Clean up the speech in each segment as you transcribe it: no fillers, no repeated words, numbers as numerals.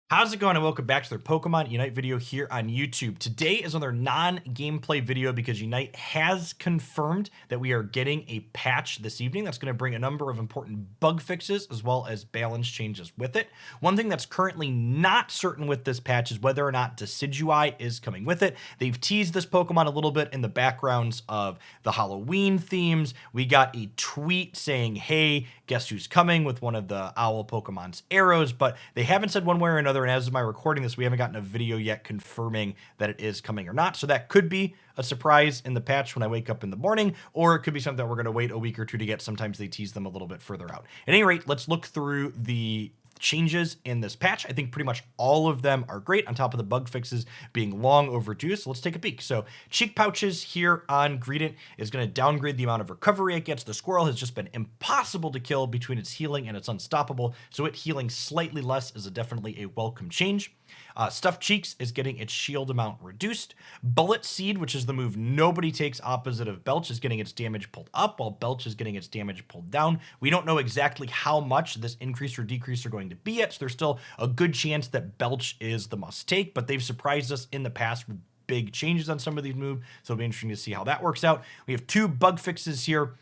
How's it going, and welcome back to their Pokemon Unite video here on YouTube. Today is another non-gameplay video because Unite has confirmed that we are getting a patch this evening that's going to bring a number of important bug fixes as well as balance changes with it. One thing that's currently not certain with this patch is whether or not Decidueye is coming with it. They've teased this Pokemon a little bit in the backgrounds of the Halloween themes. We got a tweet saying, hey, guess who's coming, with one of the owl Pokemon's arrows, but they haven't said one way or another. And as of my recording this, we haven't gotten a video yet confirming that it is coming or not. So that could be a surprise in the patch when I wake up in the morning, or it could be something that we're going to wait a week or two to get. Sometimes they tease them a little bit further out. At any rate, let's look through the changes in this patch. I think pretty much all of them are great, on top of the bug fixes being long overdue. So let's take a peek. So cheek pouches here on Greedent is going to downgrade the amount of recovery it gets. The Squirrel has just been impossible to kill between its healing and its unstoppable, so it healing slightly less is definitely a welcome change. Stuffed Cheeks is getting its shield amount reduced. Bullet Seed, which is the move nobody takes opposite of Belch, is getting its damage pulled up, while Belch is getting its damage pulled down. We don't know exactly how much this increase or decrease are going to be yet, so there's still a good chance that Belch is the must take, but they've surprised us in the past with big changes on some of these moves, so it'll be interesting to see how that works out. We have two bug fixes here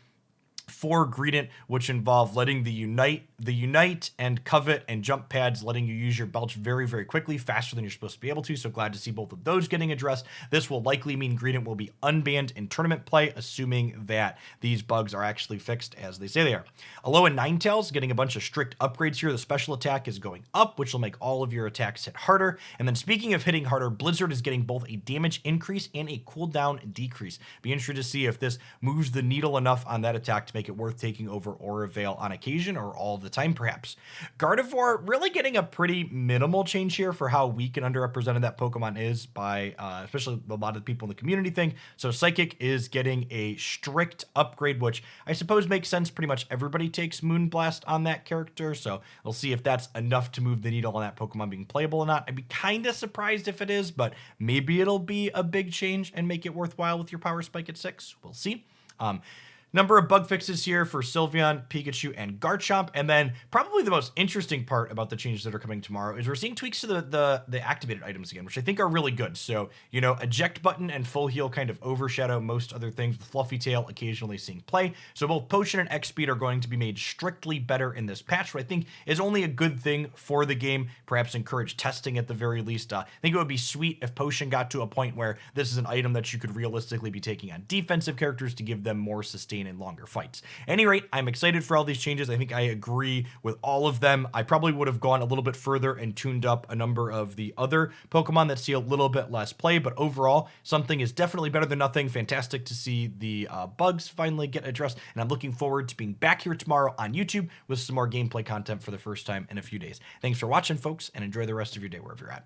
for Greedent, which involve letting the Unite and Covet and jump pads, letting you use your Belch very, very quickly, faster than you're supposed to be able to. So glad to see both of those getting addressed. This will likely mean Greedent will be unbanned in tournament play, assuming that these bugs are actually fixed as they say they are. Alola Ninetales getting a bunch of strict upgrades here. The special attack is going up, which will make all of your attacks hit harder. And then speaking of hitting harder, Blizzard is getting both a damage increase and a cooldown decrease. Be interested to see if this moves the needle enough on that attack to make it worth taking over Aura Veil on occasion, or all the time perhaps. Gardevoir really getting a pretty minimal change here for how weak and underrepresented that Pokemon is by especially a lot of the people in the community think. So Psychic is getting a strict upgrade, which I suppose makes sense. Pretty much everybody takes Moonblast on that character, so we'll see if that's enough to move the needle on that Pokemon being playable or not. I'd be kind of surprised if it is, but maybe it'll be a big change and make it worthwhile with your power spike at 6. We'll see. Number of bug fixes here for Sylveon, Pikachu, and Garchomp. And then probably the most interesting part about the changes that are coming tomorrow is we're seeing tweaks to the activated items again, which I think are really good. So, you know, eject button and full heal kind of overshadow most other things, with Fluffy Tail occasionally seeing play. So both Potion and X-Speed are going to be made strictly better in this patch, which I think is only a good thing for the game. Perhaps encourage testing at the very least. I think it would be sweet if Potion got to a point where this is an item that you could realistically be taking on defensive characters to give them more sustain in longer fights. At any rate, I'm excited for all these changes. I think I agree with all of them. I probably would have gone a little bit further and tuned up a number of the other Pokemon that see a little bit less play, but overall, something is definitely better than nothing. Fantastic to see the bugs finally get addressed, and I'm looking forward to being back here tomorrow on YouTube with some more gameplay content for the first time in a few days. Thanks for watching, folks, and enjoy the rest of your day wherever you're at.